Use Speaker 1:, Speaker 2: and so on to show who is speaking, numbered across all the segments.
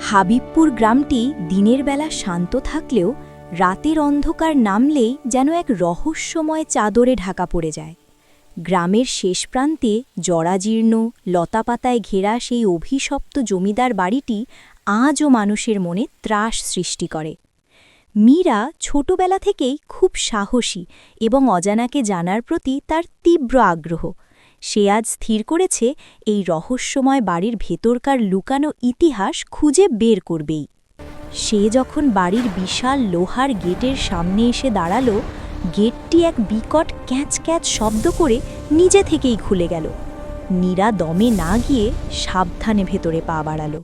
Speaker 1: হাবিবপুর গ্রামটি দিনের বেলা শান্ত থাকলেও রাতের অন্ধকার নামলেই যেন এক রহস্যময় চাদরে ঢাকা পড়ে যায়। গ্রামের শেষ প্রান্তে জরাজীর্ণ লতাপাতায় ঘেরা সেই অভিশপ্ত জমিদার বাড়িটি আজও মানুষের মনে ত্রাস সৃষ্টি করে। মীরা ছোটবেলা থেকেই খুব সাহসী এবং অজানাকে জানার প্রতি তার তীব্র আগ্রহ। সে আজ স্থির করেছে এই রহস্যময় বাড়ির ভেতরকার লুকানো ইতিহাস খুঁজে বের করবেই। সে যখন বাড়ির বিশাল লোহার গেটের সামনে এসে দাঁড়াল, গেটটি এক বিকট ক্যাঁচ ক্যাঁচ শব্দ করে নিজে থেকেই খুলে গেল। মীরা দমে না গিয়ে সাবধানে ভেতরে পা বাড়াল।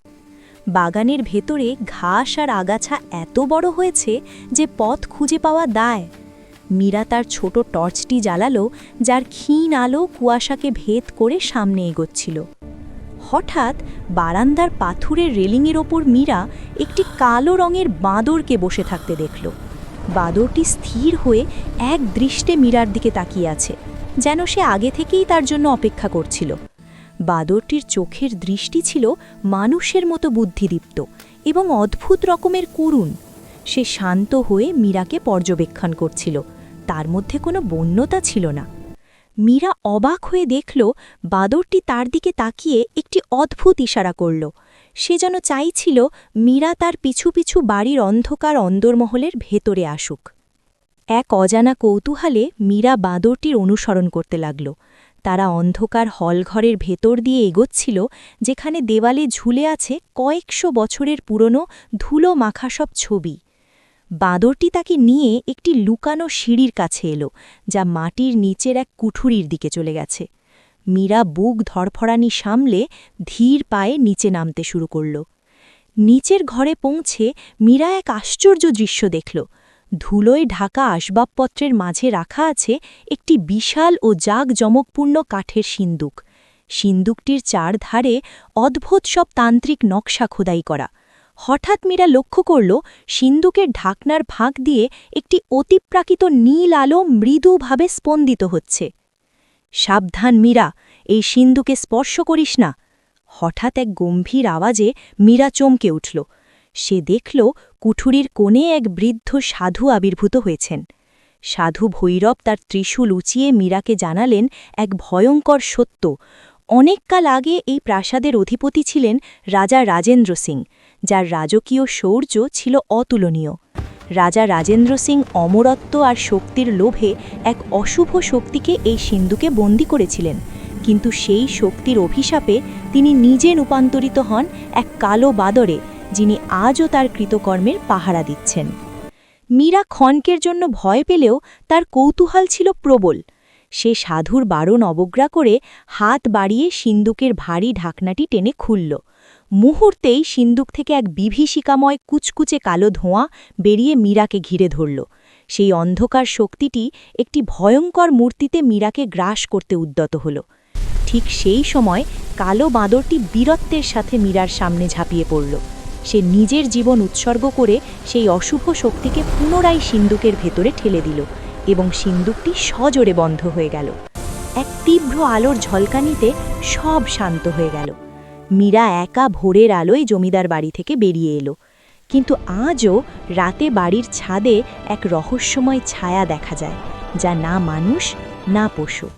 Speaker 1: বাগানের ভেতরে ঘাস আর আগাছা এত বড় হয়েছে যে পথ খুঁজে পাওয়া দায়। মীরা তার ছোট টর্চটি জ্বালালো, যার ক্ষীণ আলো কুয়াশাকে ভেদ করে সামনে এগোচ্ছিল। হঠাৎ বারান্দার পাথুরের রেলিংয়ের ওপর মীরা একটি কালো রঙের বাঁদরকে বসে থাকতে দেখল। বাঁদরটি স্থির হয়ে এক দৃষ্টে মীরার দিকে তাকিয়ে আছে, যেন সে আগে থেকেই তার জন্য অপেক্ষা করছিল। বাঁদরটির চোখের দৃষ্টি ছিল মানুষের মতো বুদ্ধিদীপ্ত এবং অদ্ভুত রকমের করুণ। সে শান্ত হয়ে মীরাকে পর্যবেক্ষণ করছিল, তার মধ্যে কোনো বন্যতা ছিল না। মীরা অবাক হয়ে দেখল বাঁদরটি তার দিকে তাকিয়ে একটি অদ্ভুত ইশারা করল। সে যেন চাইছিল মীরা তার পিছু পিছু বাড়ির অন্ধকার অন্দরমহলের ভেতরে আসুক। এক অজানা কৌতূহলে মীরা বাঁদরটির অনুসরণ করতে লাগল। তারা অন্ধকার হলঘরের ভেতর দিয়ে এগোচ্ছিল, যেখানে দেওয়ালে ঝুলে আছে কয়েকশো বছরের পুরনো ধুলো মাখা সব ছবি। বাঁদরটি তাকে নিয়ে একটি লুকানো সিঁড়ির কাছে এলো, যা মাটির নিচের এক কুঠুরির দিকে চলে গেছে। মীরা বুক ধড়ফড়ানি সামলে ধীর পায়ে নিচে নামতে শুরু করল। নিচের ঘরে পৌঁছে মীরা এক আশ্চর্য দৃশ্য দেখল। ধুলোয় ঢাকা আসবাবপত্রের মাঝে রাখা আছে একটি বিশাল ও জাঁকজমকপূর্ণ কাঠের সিন্দুক। সিন্দুকটির চারধারে অদ্ভুত সব তান্ত্রিক নকশা খোদাই করা। হঠাৎ মীরা লক্ষ্য করল সিন্দুকের ঢাকনার ফাঁক দিয়ে একটি অতিপ্রাকৃত নীল আলো মৃদুভাবে স্পন্দিত হচ্ছে। সাবধান মীরা, এই সিন্দুকে স্পর্শ করিস না। হঠাৎ এক গম্ভীর আওয়াজে মীরা চমকে উঠল। সে দেখল কুঠুরির কোণে এক বৃদ্ধ সাধু আবির্ভূত হয়েছেন। সাধু ভৈরব তার ত্রিশূল উঁচিয়ে মীরাকে জানালেন এক ভয়ঙ্কর সত্য। অনেককাল আগে এই প্রাসাদের অধিপতি ছিলেন রাজা রাজেন্দ্র সিং, যার রাজকীয় শৌর্য ছিল অতুলনীয়। রাজা রাজেন্দ্র সিং অমরত্ব আর শক্তির লোভে এক অশুভ শক্তিকে এই সিন্ধুকে বন্দী করেছিলেন, কিন্তু সেই শক্তির অভিশাপে তিনি নিজে রূপান্তরিত হন এক কালো বাদরে, যিনি আজও তার কৃতকর্মের পাহারা দিচ্ছেন। মীরা ক্ষণকের জন্য ভয় পেলেও তার কৌতূহল ছিল প্রবল। সে সাধুর বারণ অবজ্ঞা করে হাত বাড়িয়ে সিন্দুকের ভারী ঢাকনাটি টেনে খুলল। মুহূর্তেই সিন্দুক থেকে এক বিভীষিকাময় কুচকুচে কালো ধোঁয়া বেরিয়ে মীরাকে ঘিরে ধরল। সেই অন্ধকার শক্তিটি একটি ভয়ঙ্কর মূর্তিতে মীরাকে গ্রাস করতে উদ্যত হল। ঠিক সেই সময় কালো বাঁদরটি বীরত্বের সাথে মীরার সামনে ঝাঁপিয়ে পড়ল। সে নিজের জীবন উৎসর্গ করে সেই অশুভ শক্তিকে পুনরায় সিন্দুকের ভেতরে ঠেলে দিল এবং সিন্দুকটি সজোরে বন্ধ হয়ে গেল। এক তীব্র আলোর ঝলকানিতে সব শান্ত হয়ে গেল। মীরা একা ভোরের আলোয় জমিদার বাড়ি থেকে বেরিয়ে এলো, কিন্তু আজও রাতে বাড়ির ছাদে এক রহস্যময় ছায়া দেখা যায়, যা না মানুষ না পশু।